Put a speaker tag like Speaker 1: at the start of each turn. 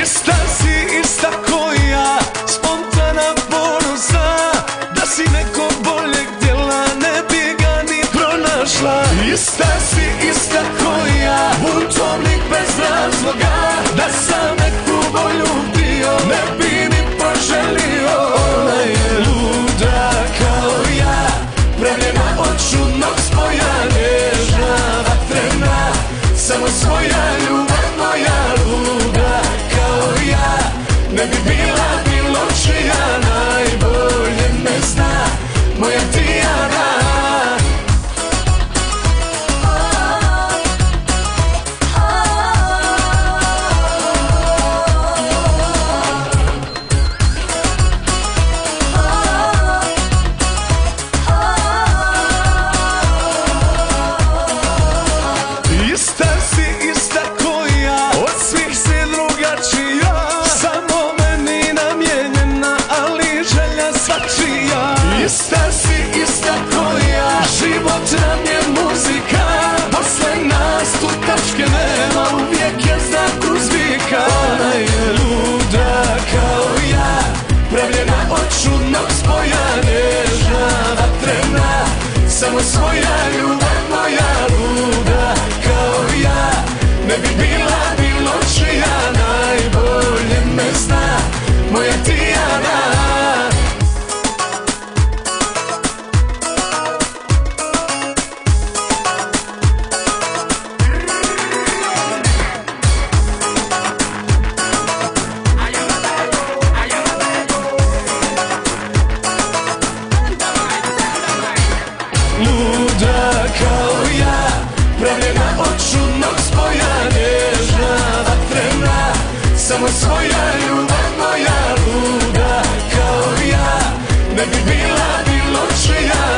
Speaker 1: Ista si, ista ko ja, spontana ponosa, da si nekog boljeg djela ne bi ga ni pronašla. Ista si, ista ko ja, buntovnik bez razloga, da sam neku bolju htio ne bi ni poželio. Ona je luda kao ja, pravljena od čudnog spoja, nježna, vatrena, samo svoja ljubav moja. Luda kao ja, ne bi bila bilo čija, najbolje me zna moja Tijana. Ista si, ista ko ja, od svih si drugačija, samo meni namijenjena, ali želja svačija. Ista si, ista ko ja, život nam je muzika, posle nas tu tačke nema, uvijek je znak uzvika. Ona je luda kao ja, pravljena od čudnog spoja, nježna, vatrena, samo svoja ljubav moja. Luda kao ja, ne bi bila bilo čija, najbolje me zna moja Tijana. Luda kao ja, pravljena od čudnog spoja, nježna, vatrena, samo svoja ljubav moja. Luda kao ja, ne bi bila bilo čija,